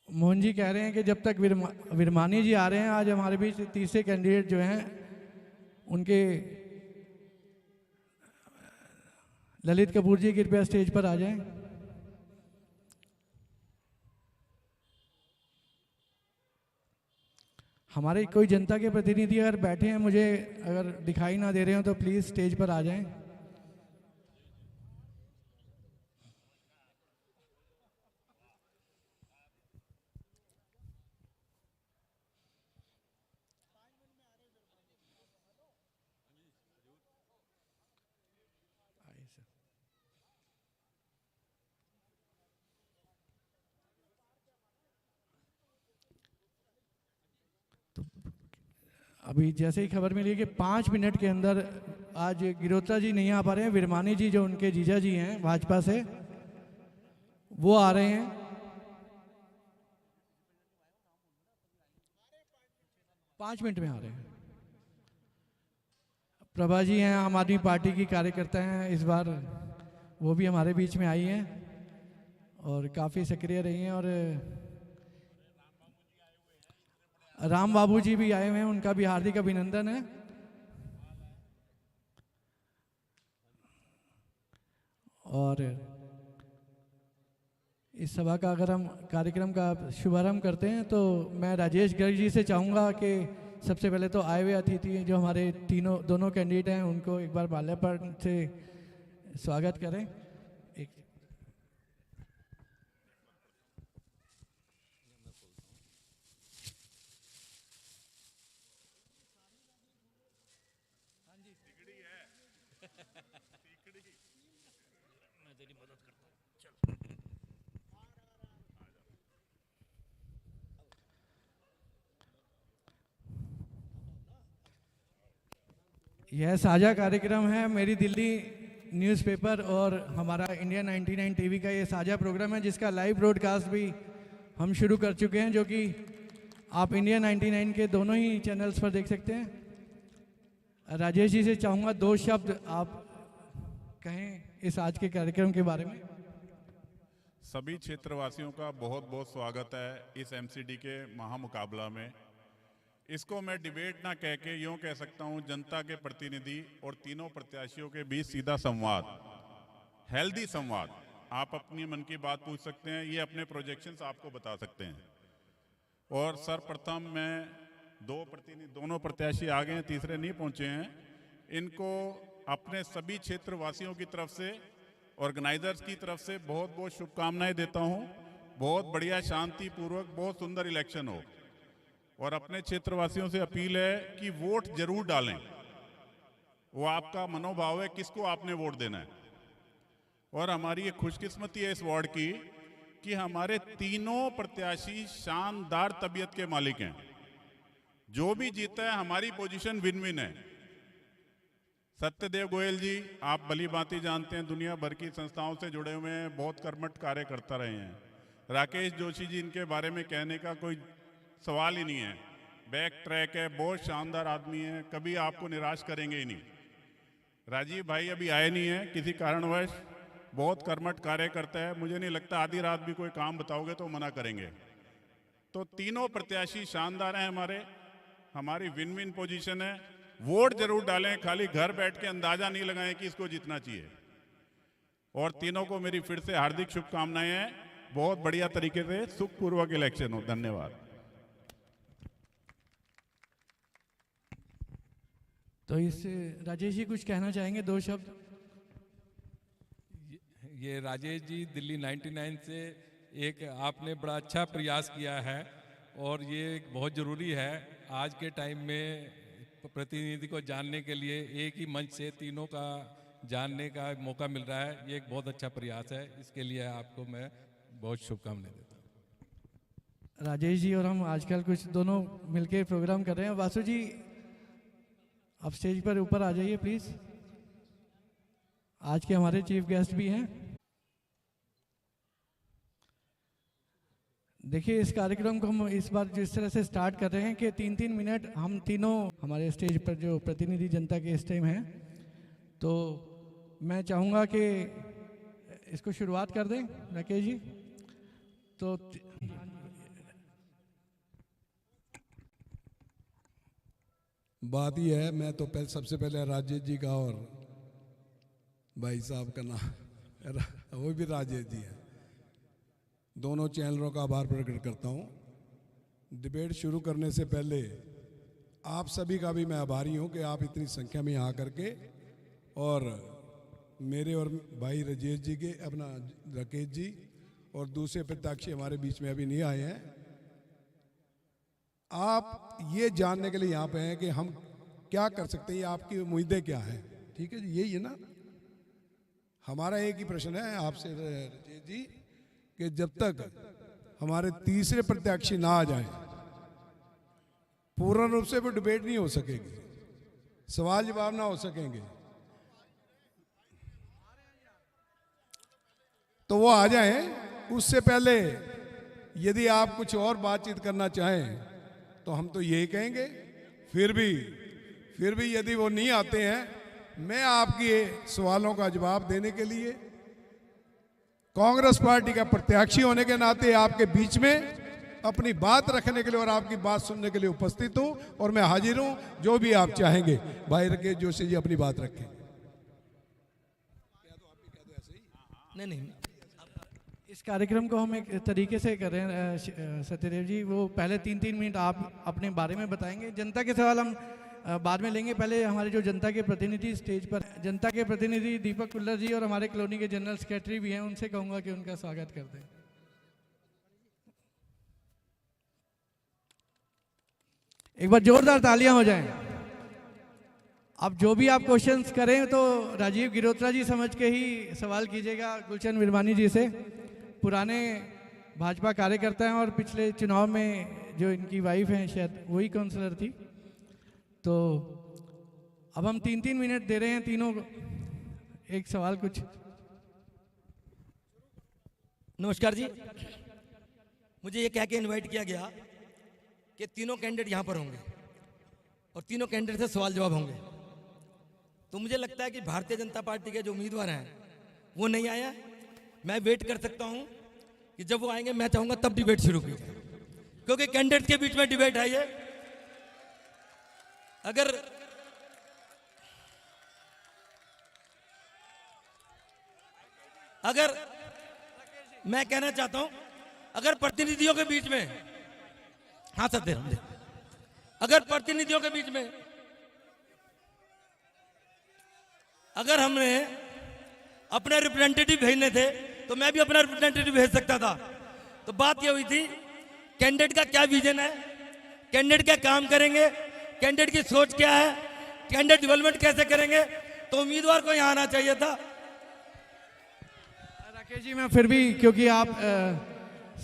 मोहन जी कह रहे हैं कि जब तक विरमानी जी आ रहे हैं, आज हमारे बीच तीसरे कैंडिडेट जो हैं उनके ललित कपूर जी कृपया स्टेज पर आ जाएं। हमारे कोई जनता के प्रतिनिधि अगर बैठे हैं, मुझे अगर दिखाई ना दे रहे हो तो प्लीज़ स्टेज पर आ जाएं। अभी जैसे ही खबर मिली कि 5 मिनट के अंदर आज गिरोत्रा जी नहीं आ पा रहे हैं, विरमानी जी जो उनके जीजा जी हैं भाजपा से, वो आ रहे हैं। पाँच मिनट में आ रहे हैं। प्रभा जी हैं, आम आदमी पार्टी की कार्यकर्ता हैं, इस बार वो भी हमारे बीच में आई हैं और काफ़ी सक्रिय रही हैं। और राम बाबू जी भी आए हुए हैं, उनका भी हार्दिक अभिनंदन है। और इस सभा का अगर हम कार्यक्रम का शुभारंभ करते हैं तो मैं राजेश गर्ग जी से चाहूँगा कि सबसे पहले तो आए हुए अतिथि जो हमारे दोनों कैंडिडेट हैं उनको एक बार माल्यार्पण से स्वागत करें। एक यह साझा कार्यक्रम है मेरी दिल्ली न्यूज़पेपर और हमारा इंडिया 99 टीवी का ये साझा प्रोग्राम है, जिसका लाइव ब्रॉडकास्ट भी हम शुरू कर चुके हैं, जो कि आप इंडिया 99 के दोनों ही चैनल्स पर देख सकते हैं। राजेश जी से चाहूँगा 2 शब्द आप कहें इस आज के कार्यक्रम के बारे में। सभी क्षेत्रवासियों का बहुत बहुत स्वागत है इस एमसीडी के महामुकाबला में। इसको मैं डिबेट ना कह के यूँ कह सकता हूँ, जनता के प्रतिनिधि और तीनों प्रत्याशियों के बीच सीधा संवाद, हेल्दी संवाद। आप अपनी मन की बात पूछ सकते हैं, ये अपने प्रोजेक्शंस आपको बता सकते हैं। और सर्वप्रथम मैं दोनों प्रत्याशी आ गए हैं, तीसरे नहीं पहुंचे हैं। इनको अपने सभी क्षेत्रवासियों की तरफ से, ऑर्गेनाइजर्स की तरफ से बहुत बहुत शुभकामनाएं देता हूं। बहुत बढ़िया, शांतिपूर्वक, बहुत सुंदर इलेक्शन हो। और अपने क्षेत्रवासियों से अपील है कि वोट जरूर डालें। वो आपका मनोभाव है, किसको आपने वोट देना है। और हमारी ये खुशकिस्मती है इस वार्ड की कि हमारे तीनों प्रत्याशी शानदार तबीयत के मालिक हैं। जो भी जीता है हमारी पोजीशन विन विन है। सत्यदेव गोयल जी, आप भली भांति जानते हैं, दुनिया भर की संस्थाओं से जुड़े हुए हैं, बहुत कर्मठ कार्य करता रहे हैं। राकेश जोशी जी, इनके बारे में कहने का कोई सवाल ही नहीं है, बैक ट्रैक है, बहुत शानदार आदमी है, कभी आपको निराश करेंगे ही नहीं। राजीव भाई अभी आए नहीं है किसी कारणवश, बहुत कर्मठ कार्य करता है, मुझे नहीं लगता आधी रात भी कोई काम बताओगे तो मना करेंगे। तो तीनों प्रत्याशी शानदार हैं हमारी विन विन पोजीशन है। वोट जरूर डालें, खाली घर बैठ के अंदाजा नहीं लगाएं कि इसको जीतना चाहिए। और तीनों को मेरी फिर से हार्दिक शुभकामनाएं हैं। बहुत बढ़िया तरीके से सुखपूर्वक इलेक्शन हो। धन्यवाद। तो इस राजेश जी कुछ कहना चाहेंगे 2 शब्द? ये राजेश जी, दिल्ली 99 से एक आपने बड़ा अच्छा प्रयास किया है और ये बहुत ज़रूरी है आज के टाइम में। प्रतिनिधि को जानने के लिए एक ही मंच से तीनों का जानने का मौका मिल रहा है, ये एक बहुत अच्छा प्रयास है। इसके लिए आपको मैं बहुत शुभकामनाएं देता हूँ। राजेश जी और हम आजकल कुछ दोनों मिलके प्रोग्राम कर रहे हैं। वासु जी आप स्टेज पर ऊपर आ जाइए प्लीज़, आज के हमारे चीफ गेस्ट भी हैं। देखिए, इस कार्यक्रम को हम इस बार जिस तरह से स्टार्ट कर रहे हैं कि 3-3 मिनट हम तीनों हमारे स्टेज पर जो प्रतिनिधि जनता के इस टाइम हैं, तो मैं चाहूँगा कि इसको शुरुआत कर दें राकेश जी। तो बात ही है, मैं तो सबसे पहले राजेश जी का और भाई साहब का नाम वो भी राजेश जी है, दोनों चैनलों का आभार प्रकट करता हूँ। डिबेट शुरू करने से पहले आप सभी का भी मैं आभारी हूँ कि आप इतनी संख्या में यहाँ करके और मेरे और भाई राजेश जी के अपना राकेश जी और दूसरे प्रत्याशी हमारे बीच में अभी नहीं आए हैं। आप ये जानने के लिए यहाँ पे हैं कि हम क्या कर सकते हैं, आपकी उम्मीदें क्या हैं, ठीक है जी, यही है ना। हमारा एक ही प्रश्न है आपसे राजेश जी कि जब तक हमारे तीसरे प्रत्याशी ना आ जाए पूर्ण रूप से वो डिबेट नहीं हो सकेगी, सवाल जवाब ना हो सकेंगे, तो वो आ जाएं। उससे पहले यदि आप कुछ और बातचीत करना चाहें तो हम तो यही कहेंगे। फिर भी यदि वो नहीं आते हैं, मैं आपके सवालों का जवाब देने के लिए कांग्रेस पार्टी का प्रत्याशी होने के नाते आपके बीच में अपनी बात रखने के लिए और आपकी बात सुनने के लिए उपस्थित हूं और मैं हाजिर हूं। जो भी आप चाहेंगे भाई राकेश जोशी जी अपनी बात रखें। नहीं, इस कार्यक्रम को हम एक तरीके से कर रहे हैं सत्यदेव जी। वो पहले 3-3 मिनट आप अपने बारे में बताएंगे, जनता के सवाल हम बाद में लेंगे। पहले हमारे जो जनता के प्रतिनिधि स्टेज पर, जनता के प्रतिनिधि दीपक कुल्लर जी और हमारे कॉलोनी के जनरल सेक्रेटरी भी हैं, उनसे कहूंगा कि उनका स्वागत कर दें। एक बार जोरदार तालियां हो जाएं। अब जो भी आप क्वेश्चंस करें तो राजीव गिरोत्रा जी समझ के ही सवाल कीजिएगा, गुलशन विरमानी जी से। पुराने भाजपा कार्यकर्ता हैं और पिछले चुनाव में जो इनकी वाइफ हैं शायद वही काउंसलर थी। तो अब हम 3-3 मिनट दे रहे हैं तीनों को, एक सवाल कुछ। नमस्कार जी, मुझे ये कह के इनवाइट किया गया कि तीनों कैंडिडेट यहाँ पर होंगे और तीनों कैंडिडेट से सवाल जवाब होंगे। तो मुझे लगता है कि भारतीय जनता पार्टी के जो उम्मीदवार हैं वो नहीं आया। मैं वेट कर सकता हूँ कि जब वो आएंगे मैं चाहूँगा तब डिबेट शुरू की जाए, क्योंकि कैंडिडेट के बीच में डिबेट है ये। अगर मैं कहना चाहता हूं, अगर प्रतिनिधियों के बीच में, हाँ सर दे, अगर प्रतिनिधियों के बीच में अगर हमने अपने रिप्रेजेंटेटिव भेजने थे तो मैं भी अपना रिप्रेजेंटेटिव भेज सकता था। तो बात यह हुई थी कैंडिडेट का क्या विजन है, कैंडिडेट क्या काम करेंगे, कैंडिडेट की सोच क्या है, कैंडिडेट डेवलपमेंट कैसे करेंगे, तो उम्मीदवार को यहाँ आना चाहिए था। राकेश जी, मैं फिर भी, क्योंकि आप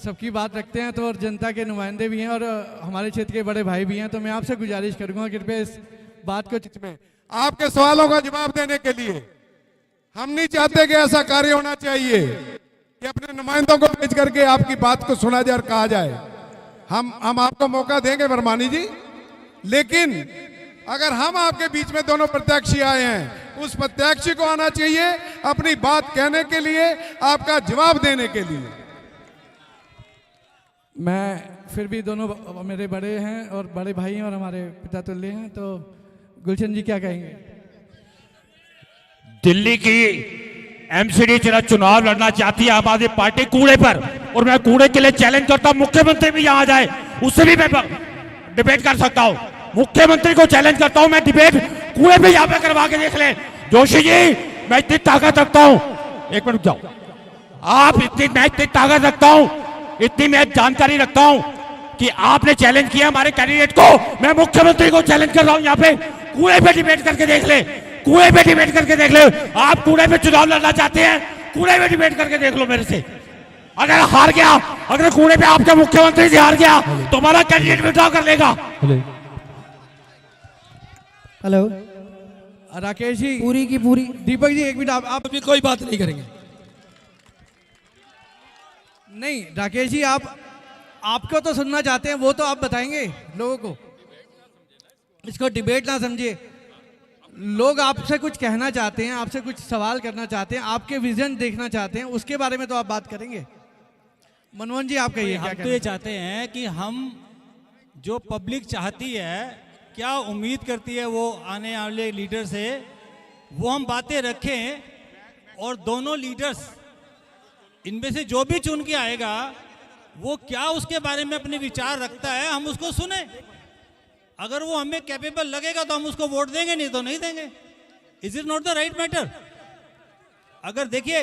सबकी बात रखते हैं तो और जनता के नुमाइंदे भी हैं और हमारे क्षेत्र के बड़े भाई भी हैं, तो मैं आपसे गुजारिश करूंगा कृपया इस बात को में आपके सवालों का जवाब देने के लिए हम नहीं चाहते कि ऐसा कार्य होना चाहिए कि अपने नुमाइंदों को भेज करके आपकी बात को सुना जाए और कहा जाए। हम आपको मौका देंगे वर्मानी जी, लेकिन अगर हम आपके बीच में दोनों प्रत्याशी आए हैं, उस प्रत्याशी को आना चाहिए अपनी बात कहने के लिए, आपका जवाब देने के लिए। मैं फिर भी, दोनों मेरे बड़े हैं और बड़े भाई हैं और हमारे पिता तुल्य हैं, तो गुलशन जी क्या कहेंगे? दिल्ली की एमसीडी चुनाव लड़ना चाहती है आम आदमी पार्टी कूड़े पर, और मैं कूड़े के लिए चैलेंज करता हूं मुख्यमंत्री भी यहां जाए, उससे भी मैं डिबेट कर सकता हूं। मुख्यमंत्री को चैलेंज करता हूं, मैं डिबेट कूड़े पे यहां पे करवा के देख ले। जोशी जी, मैं इतनी ताकत रखता हूं, एक मिनट जाओ आप, मैं इतनी ताकत रखता हूं, इतनी मैं जानकारी रखता हूं कि आपने चैलेंज किया हमारे कैंडिडेट को, मैं मुख्यमंत्री को चैलेंज कर रहा हूं यहाँ पे, कूड़े पे डिबेट करके देख ले, कूड़े पे डिबेट करके देख ले। आप कूड़े पे चुनाव लड़ना चाहते हैं, कूड़े पे डिबेट करके देख लो मेरे से। अगर हार गया, अगर कूड़े पे आपका मुख्यमंत्री से हार गया तो हमारा कैंडिडेट विड्रॉ कर लेगा। हेलो राकेश जी, पूरी की पूरी। दीपक जी एक मिनट, आप भी कोई बात नहीं करेंगे। नहीं राकेश जी, आपको तो सुनना चाहते हैं, वो तो आप बताएंगे लोगों को, इसको डिबेट ना समझिए। लोग आपसे कुछ कहना चाहते हैं, आपसे कुछ सवाल करना चाहते हैं, आपके विजन देखना चाहते हैं, उसके बारे में तो आप बात करेंगे। मनमोहन जी आप कहिए क्या हम तो ये चाहते हैं कि हम जो पब्लिक चाहती है क्या उम्मीद करती है वो आने वाले लीडर से, वो हम बातें रखें, और दोनों लीडर्स इनमें से जो भी चुन के आएगा वो क्या उसके बारे में अपने विचार रखता है, हम उसको सुने। अगर वो हमें कैपेबल लगेगा तो हम उसको वोट देंगे, नहीं तो नहीं देंगे। Is it not the right matter? अगर देखिए,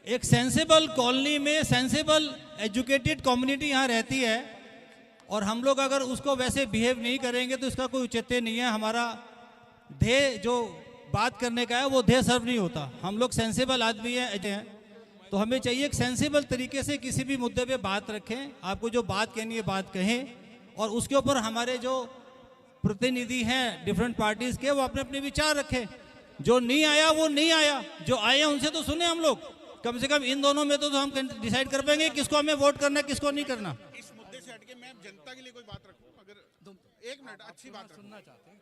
एक सेंसेबल कॉलोनी में सेंसेबल एजुकेटेड कम्युनिटी यहाँ रहती है, और हम लोग अगर उसको वैसे बिहेव नहीं करेंगे तो इसका कोई औचित्य नहीं है। हमारा ध्येय जो बात करने का है वो ध्येय सर्व नहीं होता। हम लोग सेंसेबल आदमी हैं, तो हमें चाहिए एक सेंसेबल तरीके से किसी भी मुद्दे पे बात रखें। आपको जो बात कहनी है बात कहें, और उसके ऊपर हमारे जो प्रतिनिधि हैं डिफरेंट पार्टीज के, वो अपने अपने विचार रखें। जो नहीं आया वो नहीं आया, जो आए उनसे तो सुने हम लोग। कम से कम इन दोनों में तो हम डिसाइड कर पाएंगे किसको हमें वोट करना है, किसको नहीं करना। इस मुद्दे से हटके मैं जनता के लिए कोई बात रखूं, अगर एक मिनट अच्छी बात सुनना चाहते हैं।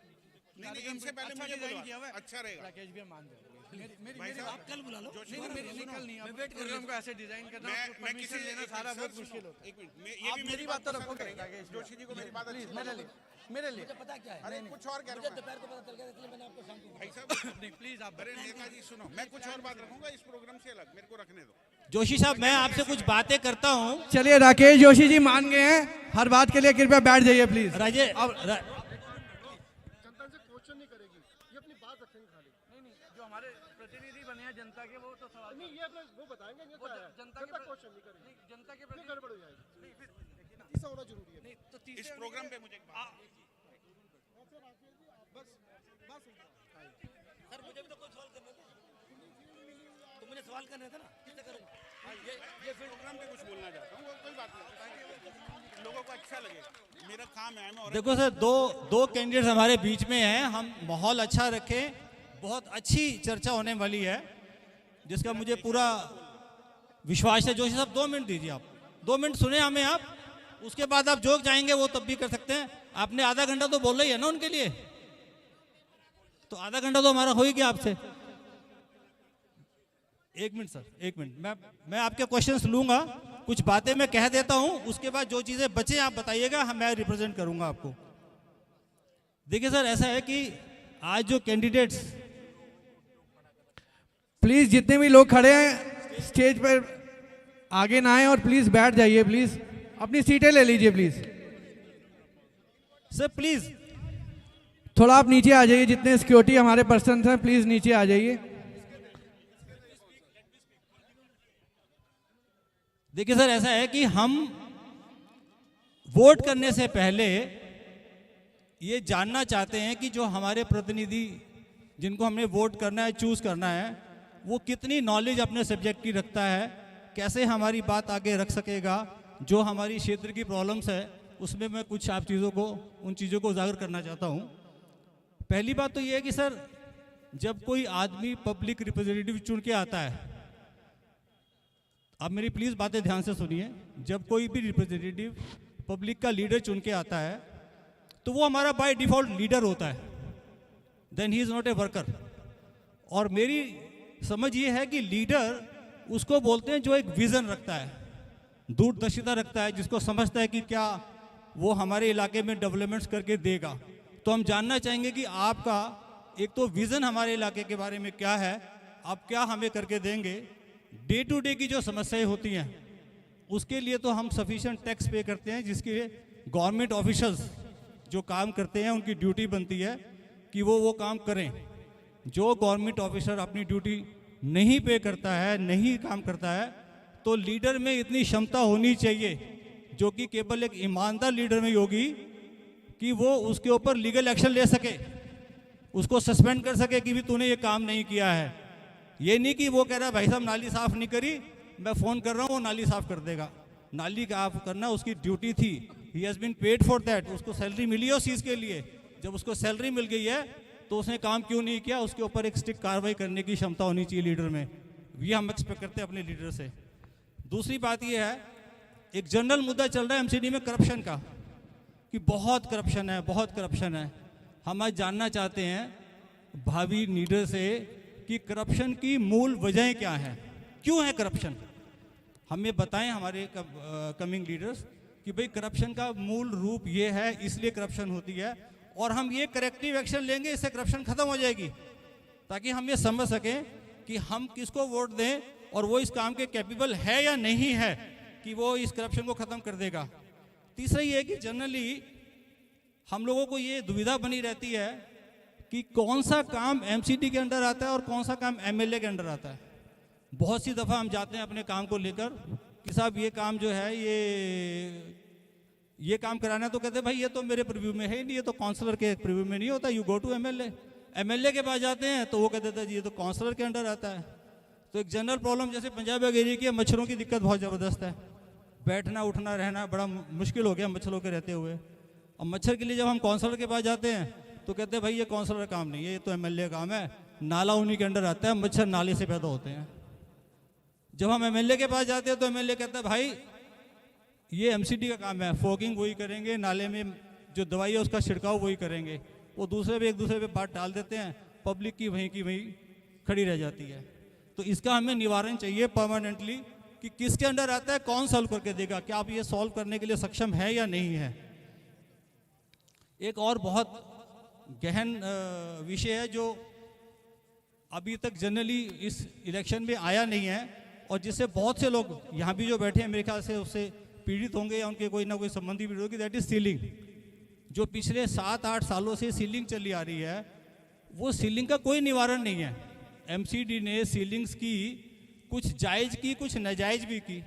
नहीं, इनसे पहले मुझे बोलवा, अच्छा रहेगा। राकेश भी मान जाएंगे। आप कल बुला लो। मैं वेट कर रहा हूं, ऐसे डिजाइन करना, मैं किसी लेना सारा बहुत मुश्किल होता है। एक मिनट, ये भी मेरी बात तो रखोगे। जोशी जी को मेरी बात अच्छी लगी। मेरे लिए पता क्या है, अरे कुछ और कह रहा हूं दोपहर को पता चल गया, इसलिए मैंने आपको शाम को भाई साहब। नहीं प्लीज आप, अरे नेता जी सुनो, मैं कुछ और बात रखूंगा इस प्रोग्राम से अलग, मेरे को रखने दो। जोशी साहब, मैं आपसे कुछ बातें करता हूँ। चलिए, राकेश जोशी जी मान गए हैं, हर बात के लिए कृपया बैठ जाइए प्लीज। राजे जनता से क्वेश्चन नहीं करेगी, ये अपनी बात रखेंगे खाली। नहीं, जो हमारे प्रतिनिधि बने हैं जनता के, वो तो सवाल नहीं, ये अपने वो बताएंगे, जनता के क्वेश्चन नहीं करेगी, जनता के प्रति गड़बड़ हो जाएगी। नहीं, फिर तीसरा होना जरूरी है। नहीं तो इस प्रोग्राम पे मुझे सर मुझे भी तो कोई सवाल करना था, तो मुझे सवाल करना था ना, किससे करूँगा? ये फिर प्रोग्राम पे कुछ बोलना चाहता हूँ, वो कोई बात नहीं, लोगों को अच्छा लगेगा, मेरा काम है। मैं देखो सर, दो कैंडिडेट्स हमारे बीच में हैं, हम माहौल अच्छा रखें। बहुत अच्छी चर्चा होने वाली है, जिसका मुझे पूरा विश्वास है। जोशी साहब 2 मिनट दीजिए, आप 2 मिनट सुने हमें आप, उसके बाद आप जो चाहेंगे वो तब भी कर सकते हैं। आपने आधा घंटा तो बोला ही है ना उनके लिए, तो आधा घंटा तो हमारा हो ही गया आपसे। 1 मिनट सर, 1 मिनट, मैं आपके क्वेश्चंस लूंगा, कुछ बातें मैं कह देता हूं, उसके बाद जो चीजें बचे आप बताइएगा, मैं रिप्रेजेंट करूंगा आपको। देखिए सर, ऐसा है कि आज जो कैंडिडेट्स, प्लीज जितने भी लोग खड़े हैं स्टेज पर आगे ना आए, और प्लीज बैठ जाइए, प्लीज अपनी सीटें ले लीजिए प्लीज। सर प्लीज थोड़ा आप नीचे आ जाइए, जितने सिक्योरिटी हमारे पर्सन हैं प्लीज नीचे आ जाइए। देखिए सर, ऐसा है कि हम वोट करने से पहले ये जानना चाहते हैं कि जो हमारे प्रतिनिधि जिनको हमने वोट करना है, चूज करना है, वो कितनी नॉलेज अपने सब्जेक्ट की रखता है, कैसे हमारी बात आगे रख सकेगा। जो हमारी क्षेत्र की प्रॉब्लम्स है उसमें मैं कुछ आप चीज़ों को, उन चीज़ों को उजागर करना चाहता हूँ। पहली बात तो ये है कि सर, जब कोई आदमी पब्लिक रिप्रेजेंटेटिव चुन के आता है, आप मेरी प्लीज़ बातें ध्यान से सुनिए, जब कोई भी रिप्रेजेंटेटिव पब्लिक का लीडर चुन के आता है तो वो हमारा बाय डिफ़ॉल्ट लीडर होता है, then he is not a worker. और मेरी समझ ये है कि लीडर उसको बोलते हैं जो एक विज़न रखता है, दूरदर्शिता रखता है, जिसको समझता है कि क्या वो हमारे इलाके में डेवलपमेंट्स करके देगा। तो हम जानना चाहेंगे कि आपका एक तो विज़न हमारे इलाके के बारे में क्या है, आप क्या हमें करके देंगे। डे टू डे की जो समस्याएं होती हैं उसके लिए तो हम सफिशिएंट टैक्स पे करते हैं, जिसके गवर्नमेंट ऑफिसर्स जो काम करते हैं उनकी ड्यूटी बनती है कि वो काम करें। जो गवर्नमेंट ऑफिसर अपनी ड्यूटी नहीं पे करता है, नहीं काम करता है, तो लीडर में इतनी क्षमता होनी चाहिए, जो कि केवल एक ईमानदार लीडर में ही होगी, कि वो उसके ऊपर लीगल एक्शन ले सके, उसको सस्पेंड कर सके कि भी तूने ये काम नहीं किया है। ये नहीं कि वो कह रहा है भाई साहब नाली साफ नहीं करी, मैं फ़ोन कर रहा हूँ वो नाली साफ कर देगा। नाली साफ करना उसकी ड्यूटी थी, he has been paid for that, उसको सैलरी मिली है उस चीज़ के लिए। जब उसको सैलरी मिल गई है तो उसने काम क्यों नहीं किया, उसके ऊपर एक स्ट्रिक्ट कार्रवाई करने की क्षमता होनी चाहिए लीडर में। ये हम एक्सपेक्ट करते हैं अपने लीडर से। दूसरी बात ये है, एक जनरल मुद्दा चल रहा है एमसीडी में करप्शन का, कि बहुत करप्शन है, बहुत करप्शन है। हम आज जानना चाहते हैं भावी लीडर से कि करप्शन की मूल वजहें क्या हैं, क्यों है करप्शन। हमें बताएं हमारे कमिंग लीडर्स कि भाई करप्शन का मूल रूप ये है, इसलिए करप्शन होती है, और हम ये करेक्टिव एक्शन लेंगे, इससे करप्शन खत्म हो जाएगी, ताकि हम ये समझ सकें कि हम किसको वोट दें और वो इस काम के कैपेबल है या नहीं है कि वो इस करप्शन को ख़त्म कर देगा। तीसरा ये है कि जनरली हम लोगों को ये दुविधा बनी रहती है कि कौन सा काम एमसीडी के अंडर आता है और कौन सा काम एमएलए के अंडर आता है। बहुत सी दफ़ा हम जाते हैं अपने काम को लेकर कि साहब ये काम जो है ये काम कराना है, तो कहते हैं भाई ये तो मेरे प्रीव्यू में है ही नहीं, ये तो काउंसलर के प्रीव्यू में नहीं होता, you go to MLA. MLA के पास जाते हैं तो वो कहते थे जी ये तो काउंसलर के अंडर आता है। तो एक जनरल प्रॉब्लम जैसे पंजाब एरिया की मच्छरों की दिक्कत बहुत ज़बरदस्त है, बैठना उठना रहना बड़ा मुश्किल हो गया मच्छरों के रहते हुए। अब मच्छर के लिए जब हम काउंसलर के पास जाते हैं तो कहते हैं भाई ये काउंसलर का काम नहीं है, ये तो एमएलए का काम है, नाला उन्हीं के अंडर आता है, मच्छर नाले से पैदा होते हैं। जब हम एमएलए के पास जाते हैं तो एमएलए कहता है भाई ये एमसीडी का काम है, फॉगिंग वही करेंगे, नाले में जो दवाई है उसका छिड़काव वही करेंगे। वो एक दूसरे पे बात टाल देते हैं, पब्लिक की वहीं खड़ी रह जाती है। तो इसका हमें निवारण चाहिए परमानेंटली कि किसके अंडर आता है, कौन सॉल्व करके देगा, क्या आप ये सॉल्व करने के लिए सक्षम है या नहीं है। एक और बहुत गहन विषय है जो अभी तक जनरली इस इलेक्शन में आया नहीं है और जिससे बहुत से लोग यहाँ भी जो बैठे हैं मेरे ख्याल से उससे पीड़ित होंगे या उनके कोई ना कोई संबंधी पीड़ित होगी, दैट इज सीलिंग। जो पिछले 7-8 सालों से सीलिंग चली आ रही है, वो सीलिंग का कोई निवारण नहीं है। एमसीडी ने सीलिंग्स की, कुछ जायज़ की, कुछ नाजायज़ भी की,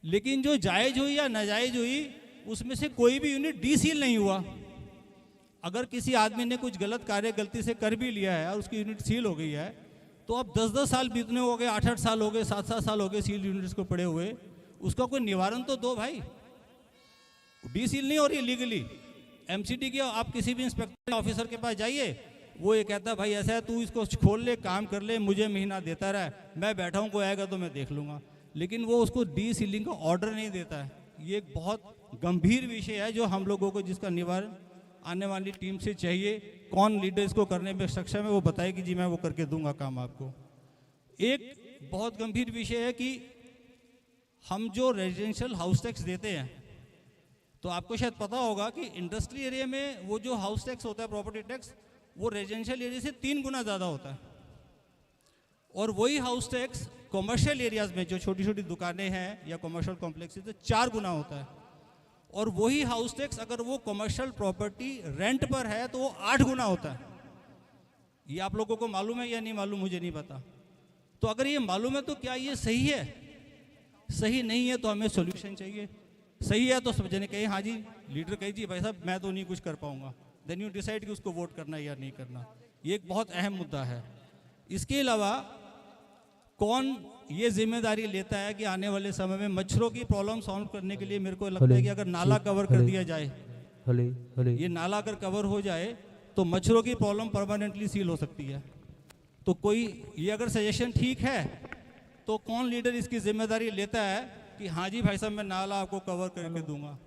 लेकिन जो जायज़ हुई या नाजायज़ हुई उसमें से कोई भी यूनिट डी सील नहीं हुआ। अगर किसी आदमी ने कुछ गलत कार्य गलती से कर भी लिया है और उसकी यूनिट सील हो गई है तो अब 10-10 साल बीतने हो गए, 8-8 साल हो गए, 7-7 साल हो गए सील यूनिट्स को पड़े हुए, उसका कोई निवारण तो दो भाई। डी सील नहीं हो रही लीगली एमसीडी की। आप किसी भी इंस्पेक्टर ऑफिसर के पास जाइए, वो ये कहता है भाई ऐसा है तू इसको खोल ले, काम कर ले, मुझे महीना देता रहा, मैं बैठा हूँ, कोई आएगा तो मैं देख लूँगा, लेकिन वो उसको डी सीलिंग का ऑर्डर नहीं देता है। ये एक बहुत गंभीर विषय है जो हम लोगों को, जिसका निवारण आने वाली टीम से चाहिए। कौन लीडर इसको करने में सक्षम है वो बताए कि जी मैं वो करके दूंगा काम आपको। एक बहुत गंभीर विषय है कि हम जो रेजिडेंशियल हाउस टैक्स देते हैं, तो आपको शायद पता होगा कि इंडस्ट्री एरिया में वो जो हाउस टैक्स होता है, प्रॉपर्टी टैक्स, वो रेजिडेंशियल एरिया से 3 गुना ज़्यादा होता है। और वही हाउस टैक्स कॉमर्शियल एरियाज़ में जो छोटी छोटी दुकानें हैं या कॉमर्शियल कॉम्प्लेक्सेस तो 4 गुना होता है। और वही हाउस टैक्स अगर वो कमर्शियल प्रॉपर्टी रेंट पर है तो वो 8 गुना होता है। ये आप लोगों को मालूम है या नहीं मालूम मुझे नहीं पता। तो अगर ये मालूम है तो क्या ये सही है? सही नहीं है तो हमें सॉल्यूशन चाहिए। सही है तो सब जने कहे हाँ जी, लीडर कहे जी भाई साहब मैं तो नहीं कुछ कर पाऊंगा, देन यू डिसाइड कि उसको वोट करना है या नहीं करना। ये एक बहुत अहम मुद्दा है। इसके अलावा कौन ये जिम्मेदारी लेता है कि आने वाले समय में मच्छरों की प्रॉब्लम सॉल्व करने के लिए मेरे को लगता है कि अगर नाला कवर कर दिया जाए, ये नाला अगर कवर हो जाए तो मच्छरों की प्रॉब्लम परमानेंटली सील हो सकती है। तो कोई ये अगर सजेशन ठीक है तो कौन लीडर इसकी जिम्मेदारी लेता है कि हाँ जी भाई साहब मैं नाला आपको कवर करके दूंगा।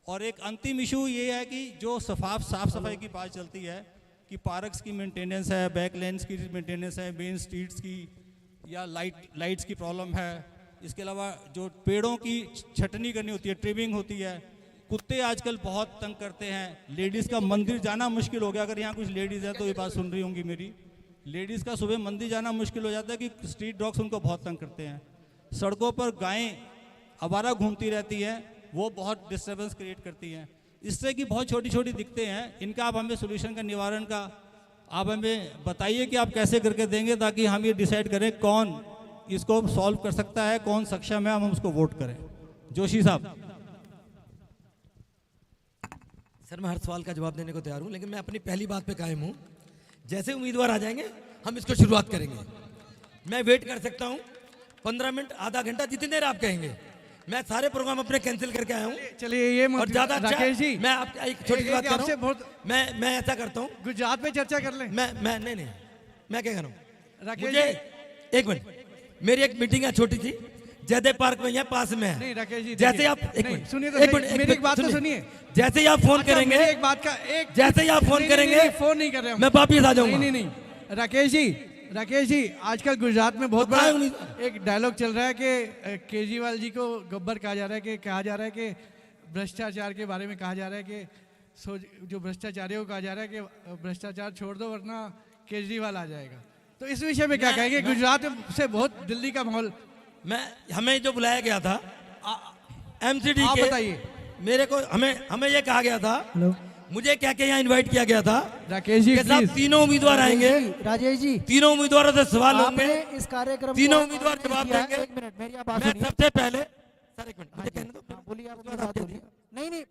और एक अंतिम इशू ये है कि जो साफ सफाई की बात चलती है कि पार्क्स की मेंटेनेंस है, बैक लेन्स की मेंटेनेंस है, मेन स्ट्रीट्स की या लाइट्स की प्रॉब्लम है। इसके अलावा जो पेड़ों की छटनी करनी होती है, ट्रिमिंग होती है। कुत्ते आजकल बहुत तंग करते हैं। लेडीज़ का मंदिर जाना मुश्किल हो गया। अगर यहाँ कुछ लेडीज़ है तो ये बात सुन रही होंगी मेरी, लेडीज़ का सुबह मंदिर जाना मुश्किल हो जाता है कि स्ट्रीट डॉग्स उनको बहुत तंग करते हैं। सड़कों पर गायें आवारा घूमती रहती हैं, वो बहुत डिस्टर्बेंस क्रिएट करती हैं। इस तरह की बहुत छोटी छोटी दिक्कतें हैं। इनका आप हमें सोल्यूशन का, निवारण का आप हमें बताइए कि आप कैसे करके देंगे ताकि हम ये डिसाइड करें कौन इसको सॉल्व कर सकता है, कौन सक्षम है, हम उसको वोट करें। जोशी साहब। सर मैं हर सवाल का जवाब देने को तैयार हूँ, लेकिन मैं अपनी पहली बात पे कायम हूँ। जैसे उम्मीदवार आ जाएंगे हम इसको शुरुआत करेंगे। मैं वेट कर सकता हूँ 15 मिनट, आधा घंटा, जितनी देर आप कहेंगे। मैं सारे प्रोग्राम अपने कैंसिल करके आया हूँ। चलिए ये और ज्यादा राकेश जी, मैं आपको एक छोटी सी बात कर रहा हूँ। मैं ऐसा करता हूँ, गुजरात में चर्चा कर लें। मैं नहीं मैं क्या कर रहा हूँ, राकेश मुझे जी, एक मिनट, मेरी एक मीटिंग है छोटी सी, जयदेव पार्क में, यहाँ पास में है। नहीं राकेश जी, जैसे आप एक नहीं, मिनट सुनिए तो एक सही, मिनट, मेरी एक बात तो सुनिए। जैसे ही आप फोन करेंगे, एक बात का एक, जैसे ही आप फोन करेंगे, फोन नहीं कर रहे हम, मैं वापिस आ जाऊंगा। नहीं राकेश जी, आजकल गुजरात में बहुत बड़ा एक डायलॉग चल रहा है कि केजरीवाल जी को गब्बर कहा जा रहा है, कि भ्रष्टाचार के बारे में कहा जा रहा है कि जो भ्रष्टाचारियों को कहा जा रहा है कि भ्रष्टाचार छोड़ दो वरना केजरीवाल आ जाएगा। तो इस विषय में क्या कहेंगे? गुजरात से बहुत दिल्ली का माहौल। हमें जो बुलाया गया था एमसीडी आप के, बताइए। मेरे को हमें ये कहा गया था, मुझे क्या क्या यहाँ इनवाइट किया गया था राकेश जी कि साहब प्लीज। तीनों उम्मीदवार आएंगे, राजेश जी, तीनों उम्मीदवारों से सवाल होंगे, आपने इस कार्यक्रम तीनों को उम्मीदवार जवाब किया है। देंगे। एक मिनट मेरी आप बात मैं सुनिए। सबसे पहले सर एक मिनट हाँ मुझे जी, कहने दो। हाँ, बोलिए, आप अपनी बात बात होती बोलिए। नहीं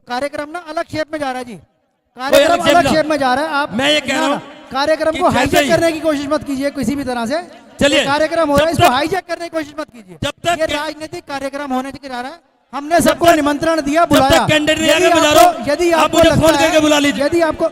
कार्यक्रम ना अलग शेप में जा रहा है जी, अलग कार्यक्रम शेप अलग में शेप में जा रहा है। आप मैं ये कह रहा हूं कार्यक्रम कि को जैसे हाईजैक ही- करने की कोशिश मत कीजिए किसी भी तरह से। चलिए, ये कार्यक्रम हो रहा है, जब इसको तक- हाईजैक करने की कोशिश मत कीजिए। जब तक ये के- राजनीतिक कार्यक्रम होने के जा रहा है। हमने सबको तक- निमंत्रण दिया, जब बुलाया। तक कैंडिडेट नहीं यदि आगे बुला आपको- रहा हूं, यदि आप आपको मुझे लगता फोन है- करके बुला लीजिए। यदि आपको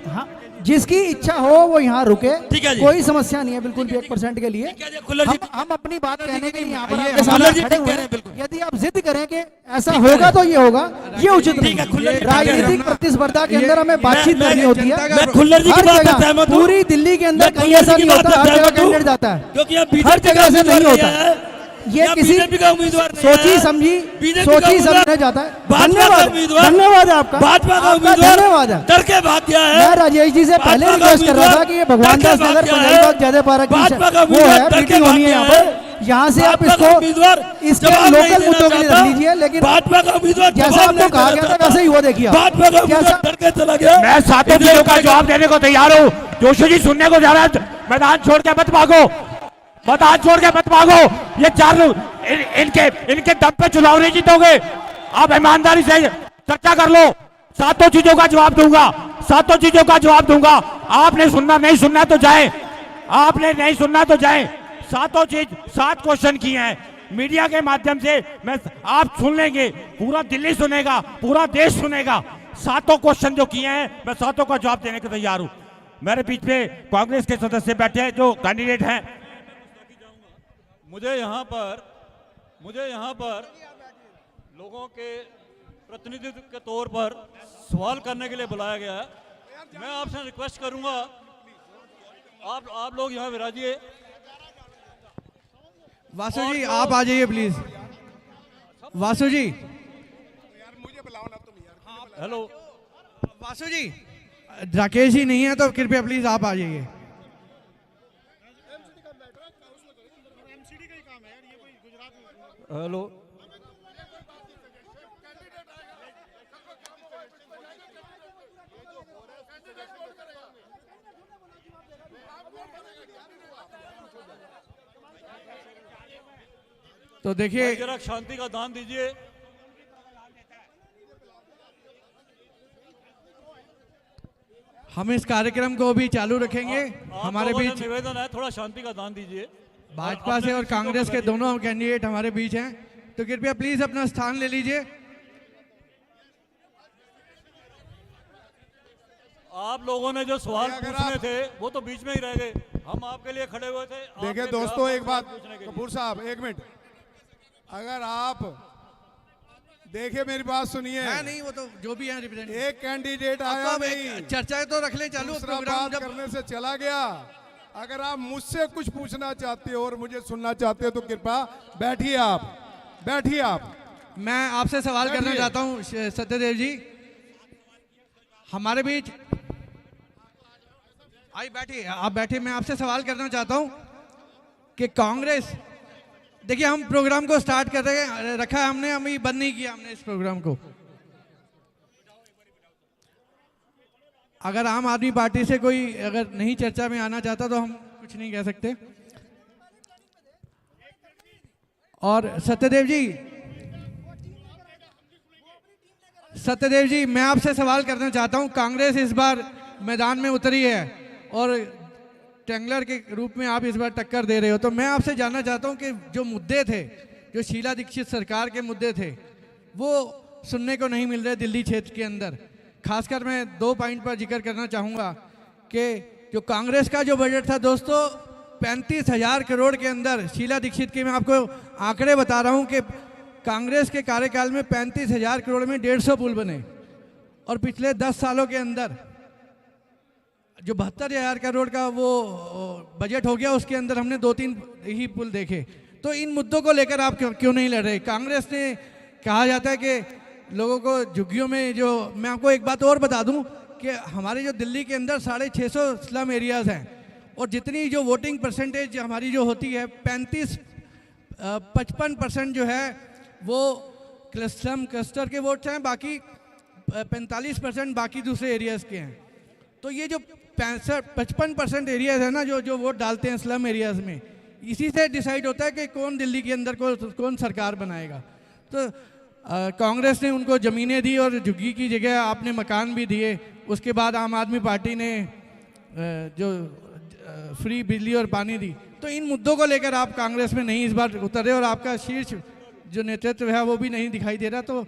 जिसकी इच्छा हो वो यहाँ रुके, ठीक है जी। कोई समस्या नहीं है बिल्कुल भी 1% के लिए। ठीक है जी, खुल्लर जी। हम अपनी बात कहने के लिए यहाँ पर ये आपके खुल्लर सामने जी खड़े ठीक हुए कह रहे हैं, हैं। बिल्कुल। यदि आप जिद करें कि ऐसा होगा तो ये होगा, ये उचित नहीं ठीक है, खुल्लर जी है। ठीक कह रहे हैं। राजनीतिक प्रतिस्पर्धा के अंदर हमें बातचीत मैं- करनी होती जनता है। का- मैं खुल्लर जी की हर बात से जगह, सहमत हूं, पूरी दिल्ली के अंदर मैं कहीं खुल्लर ऐसा जी की नहीं होता, बात से हर जगह सहमत हूं, कैंडिडेट जाता है, क्योंकि अब हर बीजेपी जगह का से नहीं उम्मीदवार होता। नहीं आया है। ये यहाँ किसी बीजेपी का उम्मीदवार नहीं आया सोची है। समझी बीजेपी का सोची उम्मीदवार- समझे जाता है। भाजपा का धन्यवाद, उम्मीदवार- धन्यवाद है आपका, भाजपा का आपका उम्मीदवार धन्यवाद है। डर के भाग गया है। मैं राजेश जी से पहले भाजपा का रिक्वेस्ट कर रहा था उम्मीदवार कि ये भगवान दास डर के नगर भाग गया पंजाबी है। बाग जयदे पार्क भाजपा का वो उम्मीदवार है, डर के मीटिंग भाग होनी है गया यहाँ है। पर। यहाँ से आप भाजपा का इसको उम्मीदवार इसके जवाब नहीं लोकल देना मुद्दों के लिए चाहता। रख लीजिए, लेकिन भाजपा का उम्मीदवार जैसा जवाब आपको नहीं कहा देना गया था चाहता। वैसे ही हुआ, देखिए आप। भाजपा का उम्मीदवार जैसा- डर के चला गया। मैं सातों चीजों का जवाब देने को तैयार हूँ। जोशी जी सुनने को जा रहा है, मैदान छोड़ के मत भागो, मैदान छोड़ के मत भागो। ये चार लोग इनके दम पे चुनाव नहीं जीतोगे। आप ईमानदारी से चर्चा कर लो, सातों चीजों का जवाब दूंगा, सातों चीजों का जवाब दूंगा। आपने सुनना नहीं सुनना तो जाए, आपने नहीं सुनना तो जाए। सातों चीज 7 क्वेश्चन किए हैं मीडिया के माध्यम से, मैं आप सुन लेंगे, पूरा दिल्ली सुनेगा, पूरा देश सुनेगा। 7 क्वेश्चन जो किए हैं मैं 7 का जवाब देने को तैयार हूं। मेरे बीच में कांग्रेस के सदस्य बैठे हैं जो कैंडिडेट हैं। मुझे यहाँ पर लोगों के प्रतिनिधित्व के तौर पर सवाल करने के लिए बुलाया गया है। मैं आपसे रिक्वेस्ट करूंगा, आप लोग यहाँ विराजिए। वासु जी आप आ जाइए प्लीज। वासु जी, हेलो, वासु जी, राकेश जी नहीं है तो कृपया प्लीज आप आ जाइए। हेलो, तो देखिए जरा शांति का दान दीजिए। हम इस कार्यक्रम को भी चालू रखेंगे। आप हमारे लोगों से बीच निवेदन है, थोड़ा शांति का दान दीजिए। भाजपा से और कांग्रेस के दोनों कैंडिडेट हमारे बीच हैं, तो कृपया प्लीज अपना स्थान ले लीजिए। आप लोगों ने जो सवाल पूछने थे वो तो बीच में ही रह गए। हम आपके लिए खड़े हुए थे। देखिए आपके दोस्तों, बिहार एक में बात पूछने के लिए। कपूर साहब, एक मिनट, अगर आप देखिए मेरी बात सुनिए। है नहीं, वो तो जो भी है रिप्रेजेंटेटिव। एक कैंडिडेट आया नहीं, चर्चा तो रख ले चालू, दूसरा प्रोग्राम बात जब करने से चला गया। अगर आप मुझसे कुछ पूछना चाहते हो और मुझे सुनना चाहते हो तो कृपया बैठिए, आप बैठिए। आप मैं आपसे सवाल करना बैठिए। चाहता हूं सत्यदेव जी, हमारे बीच आई बैठिए, आप बैठिए। मैं आपसे सवाल करना चाहता हूं कि कांग्रेस, देखिए हम प्रोग्राम को स्टार्ट कर रहे हैं, रखा है हमने, अभी बंद नहीं किया हमने इस प्रोग्राम को। अगर आम आदमी पार्टी से कोई अगर नहीं चर्चा में आना चाहता तो हम कुछ नहीं कह सकते। और सत्यदेव जी मैं आपसे सवाल करना चाहता हूं, कांग्रेस इस बार मैदान में उतरी है और ट्रैंगलर के रूप में आप इस बार टक्कर दे रहे हो, तो मैं आपसे जानना चाहता हूं कि जो मुद्दे थे, जो शीला दीक्षित सरकार के मुद्दे थे, वो सुनने को नहीं मिल रहे दिल्ली क्षेत्र के अंदर। खासकर मैं 2 पॉइंट पर जिक्र करना चाहूँगा कि जो कांग्रेस का जो बजट था दोस्तों, 35,000 करोड़ के अंदर, शीला दीक्षित के मैं आपको आंकड़े बता रहा हूँ कि कांग्रेस के कार्यकाल में 35,000 करोड़ में 150 पुल बने, और पिछले 10 सालों के अंदर जो 72,000 करोड़ का वो बजट हो गया, उसके अंदर हमने 2-3 ही पुल देखे। तो इन मुद्दों को लेकर आप क्यों नहीं लड़ रहे? कांग्रेस ने कहा जाता है कि लोगों को झुग्गियों में जो, मैं आपको एक बात और बता दूं कि हमारे जो दिल्ली के अंदर 650 स्लम एरियाज़ हैं और जितनी जो वोटिंग परसेंटेज हमारी जो होती है 55% जो है वो स्लम क्लस्टर के वोट्स हैं, बाकी 45% बाकी दूसरे एरियाज़ के हैं। तो ये जो 55% एरियाज़ है ना जो वोट डालते हैं स्लम एरियाज़ में, इसी से डिसाइड होता है कि कौन दिल्ली के अंदर कौन सरकार बनाएगा। तो कांग्रेस ने उनको ज़मीनें दी और झुग्गी की जगह आपने मकान भी दिए। उसके बाद आम आदमी पार्टी ने जो फ्री बिजली और पानी दी। तो इन मुद्दों को लेकर आप कांग्रेस में नहीं इस बार उतरे और आपका शीर्ष जो नेतृत्व है वो भी नहीं दिखाई दे रहा। तो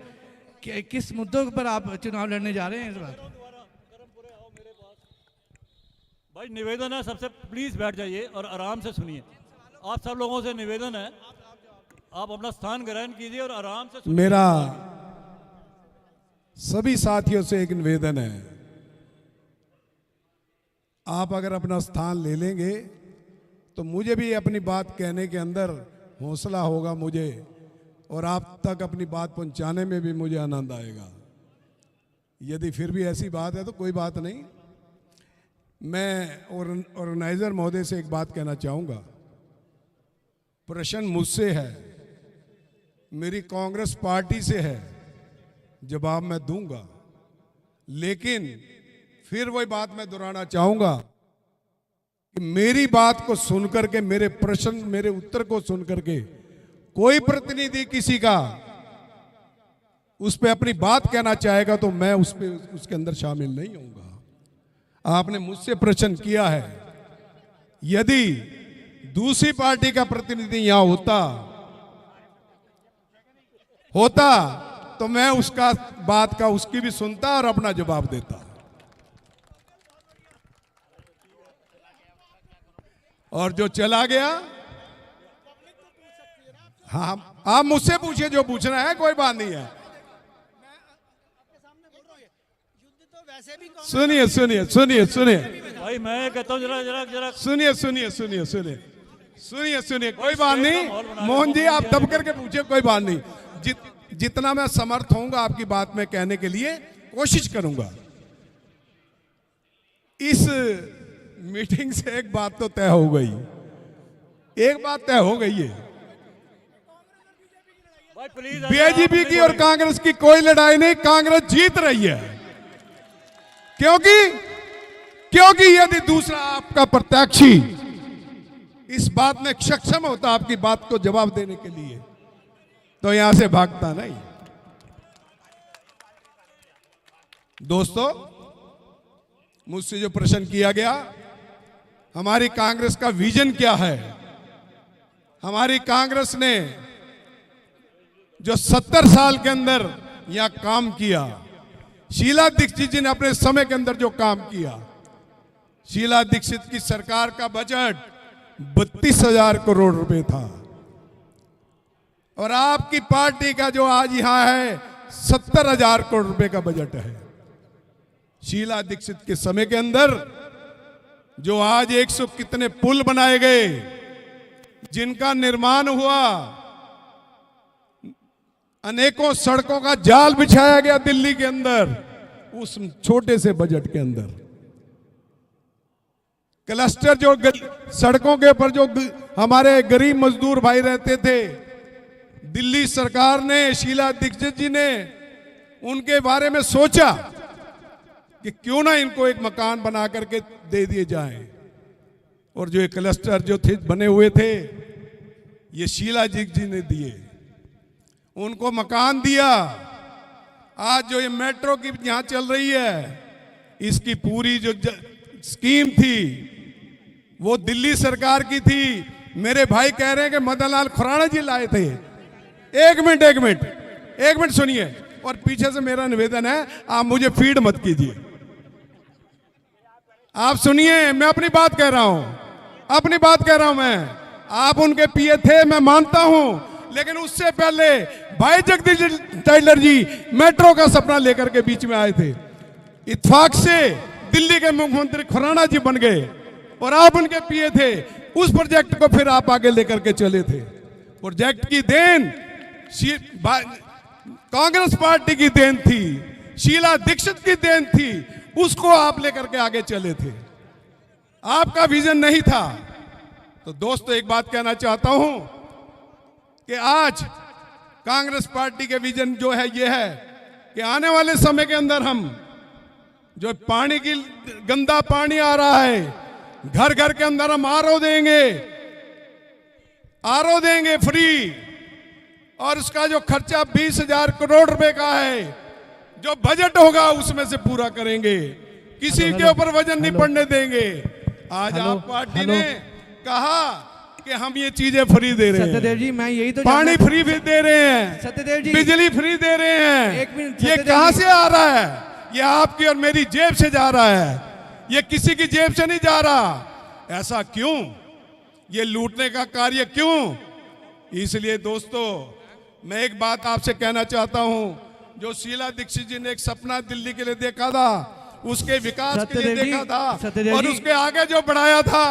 किस मुद्दों पर आप चुनाव लड़ने जा रहे हैं इस बार? भाई निवेदन है, सबसे प्लीज बैठ जाइए और आराम से सुनिए। आप सब लोगों से निवेदन है, आप अपना स्थान ग्रहण कीजिए और आराम से सुनिए। मेरा सभी साथियों से एक निवेदन है, आप अगर अपना स्थान ले लेंगे तो मुझे भी अपनी बात कहने के अंदर हौसला होगा मुझे, और आप तक अपनी बात पहुंचाने में भी मुझे आनंद आएगा। यदि फिर भी ऐसी बात है तो कोई बात नहीं। मैं ऑर्गेनाइजर महोदय से एक बात कहना चाहूँगा, प्रश्न मुझसे है, मेरी कांग्रेस पार्टी से है, जवाब मैं दूंगा। लेकिन फिर वही बात मैं दोहराना चाहूँगा कि मेरी बात को सुनकर के, मेरे प्रश्न मेरे उत्तर को सुनकर के कोई प्रतिनिधि किसी का उस पे अपनी बात कहना चाहेगा तो मैं उसके अंदर शामिल नहीं होऊंगा। आपने मुझसे प्रश्न किया है, यदि दूसरी पार्टी का प्रतिनिधि यहां होता तो मैं उसका बात का उसकी भी सुनता और अपना जवाब देता। और जो चला गया, हाँ आप मुझसे पूछिए जो पूछना है, कोई बात नहीं है। सुनिए सुनिए सुनिए सुनिए भाई मैं कहता हूँ जरा जरा जरा सुनिए सुनिए सुनिए सुनिए सुनिए सुनिए कोई बात नहीं मोहन जी, आप दब करके पूछिए, कोई बात नहीं। जितना मैं समर्थ होऊंगा आपकी बात में कहने के लिए कोशिश करूंगा। इस मीटिंग से एक बात तो तय हो गई, एक बात तय हो गई है, बीजेपी की और कांग्रेस की कोई लड़ाई नहीं, कांग्रेस जीत रही है। क्योंकि यदि दूसरा आपका प्रत्याशी इस बात में सक्षम होता आपकी बात को जवाब देने के लिए, तो यहां से भागता नहीं। दोस्तों, मुझसे जो प्रश्न किया गया, हमारी कांग्रेस का विजन क्या है, हमारी कांग्रेस ने जो 70 साल के अंदर यहां काम किया, शीला दीक्षित जी ने अपने समय के अंदर जो काम किया, शीला दीक्षित की सरकार का बजट 32,000 करोड़ रुपए था, और आपकी पार्टी का जो आज यहां है 70,000 करोड़ रुपए का बजट है। शीला दीक्षित के समय के अंदर जो आज 100 कितने पुल बनाए गए, जिनका निर्माण हुआ, अनेकों सड़कों का जाल बिछाया गया दिल्ली के अंदर, उस छोटे से बजट के अंदर क्लस्टर जो सड़कों के ऊपर जो हमारे गरीब मजदूर भाई रहते थे, दिल्ली सरकार ने, शीला दीक्षित जी ने उनके बारे में सोचा कि क्यों ना इनको एक मकान बना करके दे दिए जाएं, और जो ये क्लस्टर जो थे बने हुए थे, ये शीला दीक्षित जी ने दिए, उनको मकान दिया। आज जो ये मेट्रो की यहां चल रही है, इसकी पूरी जो स्कीम थी वो दिल्ली सरकार की थी। मेरे भाई कह रहे हैं कि मदन लाल खुराना जी लाए थे। एक मिनट सुनिए, और पीछे से मेरा निवेदन है, आप मुझे फीड मत कीजिए, आप सुनिए, मैं अपनी बात कह रहा हूं, मैं। आप उनके पीए थे, मैं मानता हूं, लेकिन उससे पहले भाई जगदीश टाइलर जी मेट्रो का सपना लेकर के बीच में आए थे। इत्तेफाक से दिल्ली के मुख्यमंत्री खुराना जी बन गए और आप उनके पीए थे। उस प्रोजेक्ट को फिर आप आगे लेकर के चले थे। प्रोजेक्ट की देन कांग्रेस पार्टी की देन थी, शीला दीक्षित की देन थी, उसको आप लेकर के आगे चले थे, आपका विजन नहीं था। तो दोस्तों एक बात कहना चाहता हूं कि आज कांग्रेस पार्टी के विजन जो है ये है कि आने वाले समय के अंदर हम जो पानी की गंदा पानी आ रहा है, घर घर के अंदर हम आरओ देंगे फ्री, और उसका जो खर्चा 20,000 करोड़ रुपए का है, जो बजट होगा उसमें से पूरा करेंगे, किसी के ऊपर वजन नहीं पड़ने देंगे। आज आप पार्टी ने कहा कि हम ये चीजें फ्री दे रहे हैं, सत्यदेव जी मैं यही तो पानी फ्री भी दे रहे हैं, सत्यदेव जी बिजली फ्री दे रहे हैं। एक मिनट, ये सत्यदेव कहां जी। से आ रहा है? ये आपकी और मेरी जेब से जा रहा है, ये किसी की जेब से नहीं जा रहा। ऐसा क्यों? ये लूटने का कार्य क्यों? इसलिए दोस्तों मैं एक बात आपसे कहना चाहता हूं, जो शीला दीक्षित जी ने एक सपना दिल्ली के लिए देखा था, उसके विकास के लिए सत्यदेव जी, देखा था सत्यदेव और जी। उसके आगे जो बढ़ाया था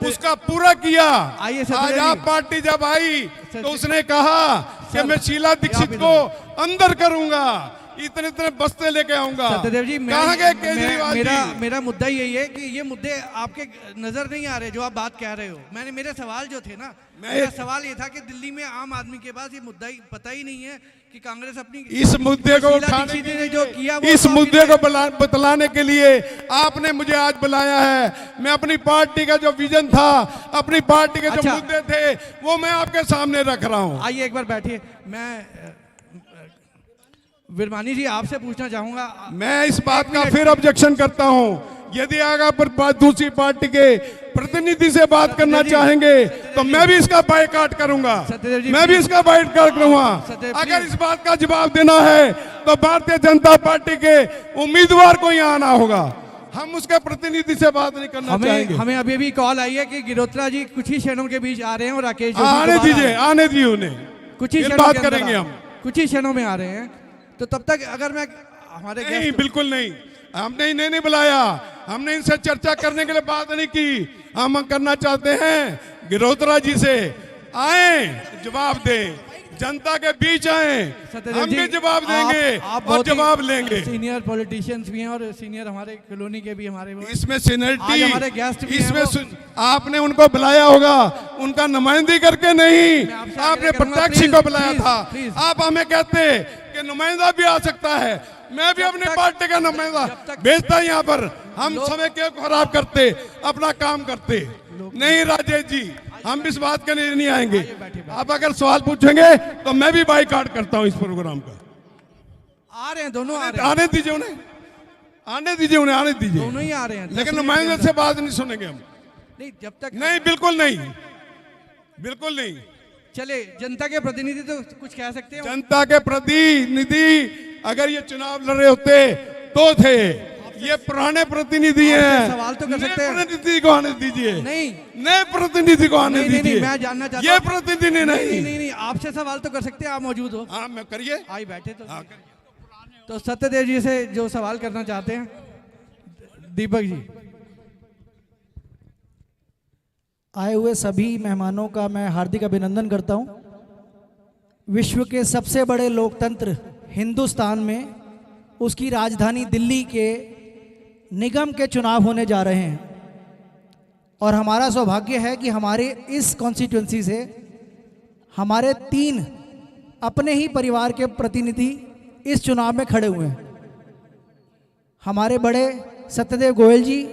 उसका पूरा किया। आइए सत्यदेव आज जी। आप पार्टी जब आई तो उसने कहा कि मैं शीला दीक्षित आप को अंदर करूंगा, इतने इतने बस्ते लेके आऊंगा। सत्यदेव जी कहाँ गए केजरीवाल जी? मेरा मुद्दा यही है कि ये मुद्दे आपके नजर नहीं आ रहे जो आप बात कह रहे हो। मेरे सवाल जो थे ना, मेरा सवाल ये था कि दिल्ली में आम आदमी के पास ये मुद्दा ही पता ही नहीं है कि कांग्रेस अपनी इस मुद्दे को शीला उठाने दीक्षित के ने जो किया वो इस तो मुद्दे आपके को बतलाने के लिए आपने मुझे आज बुलाया है। मैं अपनी पार्टी का जो विजन था, अपनी पार्टी के जो अच्छा। मुद्दे थे, वो मैं आपके सामने रख रहा हूं। आइए एक बार बैठिए। मैं विरमानी जी आपसे पूछना चाहूंगा। मैं इस बात का फिर ऑब्जेक्शन करता हूं, यदि अगर पर दूसरी पार्टी के प्रतिनिधि से बात करना चाहेंगे तो मैं भी इसका बायकॉट करूंगा, सत्यदेव जी, मैं भी इसका बायकॉट करूंगा। सत्यदेव, अगर प्लीज। इस बात का जवाब देना है तो भारतीय जनता पार्टी के उम्मीदवार को यहाँ आना होगा, हम उसके प्रतिनिधि से बात नहीं करना चाहेंगे। हमें अभी भी कॉल आई है कि गिरोत्रा जी कुछ ही क्षणों के बीच आ रहे हैं और राकेश जोशी आने दोबारा दीजिए, आने दीजिए उन्हें, कुछ ही फिर क्षणों बात के अंदर करेंगे हम। कुछ ही क्षणों में आ रहे हैं, तो तब तक अगर मैं हमारे नहीं, गेस्ट बिल्कुल नहीं, हमने इन्हें नहीं बुलाया, हमने इनसे चर्चा करने के लिए बात नहीं की। हम करना चाहते हैं गिरोत्रा जी से आए, जवाब दें, जनता के बीच आए, सत्यदेव हम जी, भी जवाब देंगे आप और बहुत ही जवाब लेंगे। सीनियर पॉलिटिशियंस भी हैं और सीनियर हमारे कॉलोनी के भी हमारे वो हैं। इसमें आज हमारे सीनियरिटी, गेस्ट भी हैं इसमें वो। आपने उनको बुलाया होगा, उनका नुमाइंदगी करके नहीं, मैं आपसे आपने आग्रह करूंगा, प्रत्यक्ष प्लीज, को बुलाया प्लीज, था। प्लीज। आप हमें कहते कि नुमाइंदा भी आ सकता है, मैं भी अपनी पार्टी का नुमाइंदा भेजता यहाँ पर। हम समय क्यों खराब करते, अपना काम करते। नहीं राजेश जी, हम इस बात के लिए नहीं आएंगे। आप अगर सवाल पूछेंगे तो मैं भी बाइकआउट करता हूँ इस प्रोग्राम का। आ रहे हैं, दोनों आ रहे हैं, आने दीजिए उन्हें, आने दीजिए उन्हें, आने दीजिए, दोनों ही आ रहे हैं। 10 लेकिन मिनट के नुमाइंदे अंदर। से बात नहीं सुनेंगे हम। नहीं, जब तक नहीं, बिल्कुल नहीं, बिल्कुल नहीं। चले जनता के प्रतिनिधि तो कुछ कह सकते हैं। जनता के प्रतिनिधि अगर ये चुनाव लड़ रहे होते तो थे, ये पुराने प्रतिनिधि हैं। सवाल तो कर नए सकते हैं। प्रतिनिधि को आने दीजिए, नहीं नए प्रतिनिधि को आने नहीं, नहीं, दीजिए। मैं जानना चाहता ये हूं- प्रतिनिधि नहीं नहीं। नहीं नहीं, आपसे सवाल तो कर सकते हैं, आप मौजूद हो। हाँ, मैं करिए। आई बैठे तो सत्यदेव जी से जो सवाल करना चाहते हैं, दीपक जी। आए हुए सभी मेहमानों का मैं हार्दिक अभिनंदन करता हूं। विश्व के सबसे बड़े लोकतंत्र हिंदुस्तान में, उसकी राजधानी दिल्ली के निगम के चुनाव होने जा रहे हैं और हमारा सौभाग्य है कि हमारे इस कॉन्स्टिट्यूंसी से हमारे 3 अपने ही परिवार के प्रतिनिधि इस चुनाव में खड़े हुए हैं। हमारे बड़े सत्यदेव गोयल जी,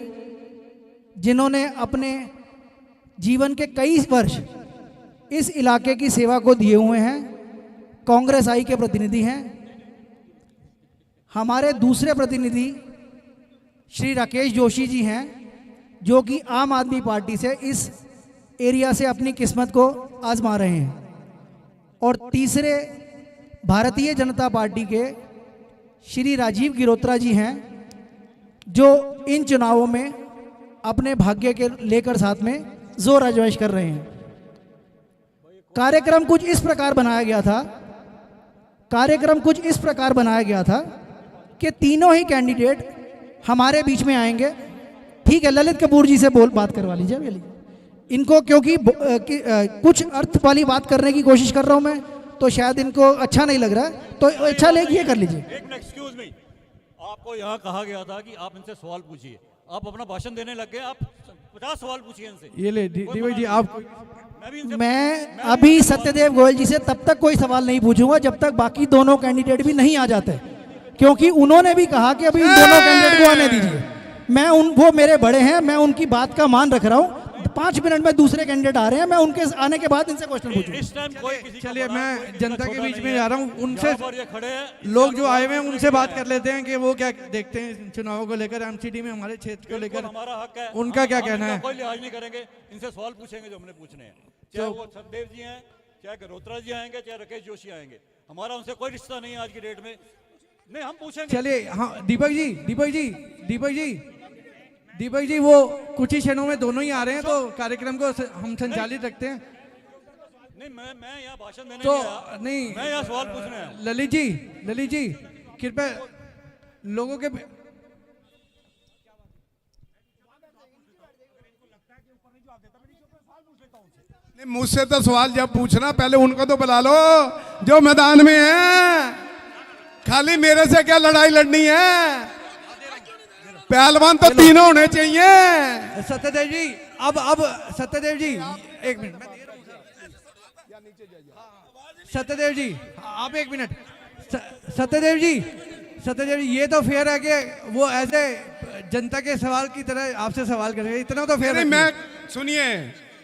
जिन्होंने अपने जीवन के कई वर्ष इस इलाके की सेवा को दिए हुए हैं, कांग्रेस आई के प्रतिनिधि हैं। हमारे दूसरे प्रतिनिधि श्री राकेश जोशी जी हैं, जो कि आम आदमी पार्टी से इस एरिया से अपनी किस्मत को आजमा रहे हैं। और तीसरे भारतीय जनता पार्टी के श्री राजीव गिरोत्रा जी हैं, जो इन चुनावों में अपने भाग्य के लेकर साथ में जोर आजमाइश कर रहे हैं। कार्यक्रम कुछ इस प्रकार बनाया गया था कि तीनों ही कैंडिडेट हमारे बीच में आएंगे। ठीक है, ललित कपूर जी से बात करवा लीजिए अभी इनको, क्योंकि कुछ अर्थ वाली बात करने की कोशिश कर रहा हूं मैं, तो शायद इनको अच्छा नहीं लग रहा है, तो अच्छा लेके ये कर लीजिए। एक मिनट, एक्सक्यूज मी, आपको यहाँ कहा गया था कि आप इनसे सवाल पूछिए, आप अपना भाषण देने लग गए, आप 50 सवाल पूछिए इनसे। ये ले दीपक जी आप। मैं अभी सत्यदेव गोयल जी से तब तक कोई सवाल नहीं पूछूंगा जब तक बाकी दोनों कैंडिडेट भी नहीं आ जाते, क्योंकि उन्होंने भी कहा कि अभी इन दोनों कैंडिडेट को आने दीजिए। वो मेरे बड़े हैं, मैं उनकी बात का मान रख रहा हूँ। 5 मिनट में दूसरे कैंडिडेट आ रहे हैं, मैं उनके आने के बाद इनसे क्वेश्चन पूछूंगा। चलिए मैं जनता के बीच में जा रहा हूँ, उनसे लोग जो आए हुए हैं उनसे बात कर लेते हैं कि वो क्या देखते हैं चुनावों को लेकर, एमसीडी में हमारे क्षेत्र को लेकर हमारा हक है, उनका क्या कहना है। कोई लिहाज नहीं करेंगे, इनसे सवाल पूछेंगे जो हमने पूछने हैं, चाहे वो सतदेव जी हैं, चाहे गहलोत्रा जी आएंगे, चाहे राकेश जोशी आएंगे, हमारा उनसे कोई रिश्ता नहीं है आज की डेट में। नहीं, हम पूछेंगे। चलिए हाँ दीपक जी वो कुछ ही क्षणों में दोनों ही आ रहे हैं, तो कार्यक्रम को हम संचालित रखते हैं। नहीं, मैं यहाँ भाषण देने तो नहीं, मैं यहाँ सवाल पूछने आया। ललित जी कृपया लोगों के मुझसे तो सवाल जब पूछना पहले उनको तो बुला लो जो मैदान में है, खाली मेरे से क्या लड़ाई लड़नी है। पहलवान तो तीनों होने चाहिए। सत्यदेव जी अब सत्यदेव जी एक मिनट, मैं दे रहा हूं। सत्यदेव जी आप एक मिनट। सत्यदेव जी ये तो फेयर है कि वो ऐसे जनता के सवाल की तरह आपसे सवाल करेंगे, इतना तो फेयर है। मैं सुनिए,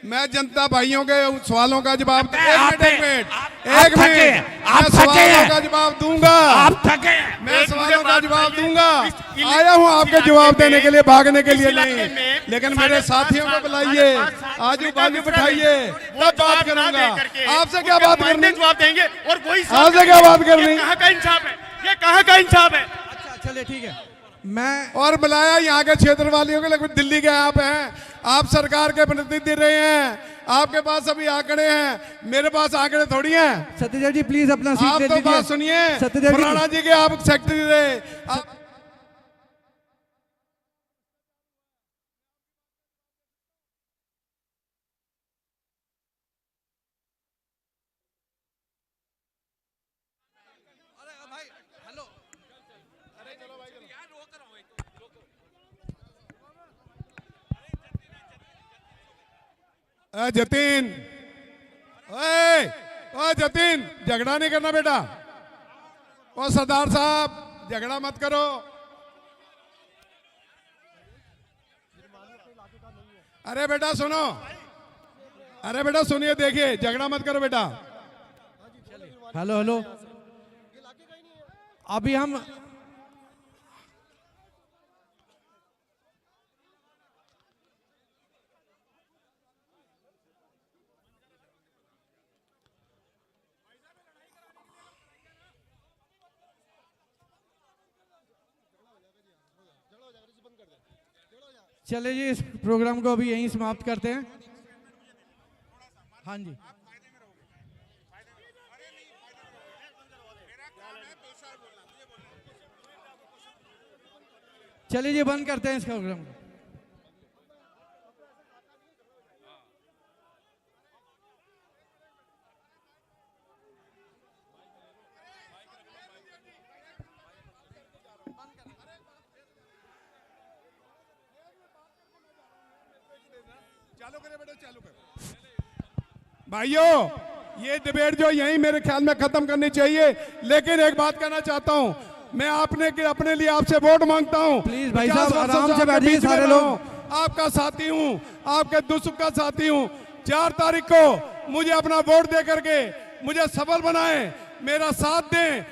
मैं जनता भाइयों के सवालों का जवाब एक मिनट मैं सवालों का जवाब दूंगा, मैं सवालों का जवाब दूंगा। आया हूं आपके जवाब देने के लिए, भागने के लिए नहीं। लेकिन मेरे साथियों को बुलाइए, आजू बाजू बिठाइए, तब बात करूंगा। आपसे क्या बात करनी, जवाब देंगे और कोई आपसे क्या बात करनी, कहाँ का इंसाफ है, ये कहाँ का इंसाफ है। अच्छा चलिए ठीक है। मैं और बुलाया यहाँ के क्षेत्र वालियों के, लेकिन दिल्ली के आप हैं, आप सरकार के प्रतिनिधि रहे हैं, आपके पास अभी आंकड़े हैं, मेरे पास आंकड़े थोड़ी हैं। सत्यदेव जी प्लीज अपना सीट ले लीजिए। आप तो बात सुनिए, राणा जी के आप सेक्रेटरी रहे। जतिन, जतिन झगड़ा नहीं करना बेटा। और सरदार साहब झगड़ा मत करो। अरे बेटा सुनो, अरे बेटा सुनिए, देखिए झगड़ा मत करो बेटा। हेलो अभी हम चले जी इस प्रोग्राम को अभी यहीं समाप्त करते हैं। हाँ जी चलिए जी बंद करते हैं इस प्रोग्राम को। भाइयों ये डिबेट जो यहीं मेरे ख्याल में खत्म करनी चाहिए। लेकिन एक बात कहना चाहता हूं, मैं अपने लिए आपसे वोट मांगता हूं। प्लीज भाई साहब आराम से बैठिए, सारे लोग आपका साथी हूं, आपके दुख सुख का साथी हूं। 4 तारीख को मुझे अपना वोट दे करके मुझे सफल बनाएं, मेरा साथ दें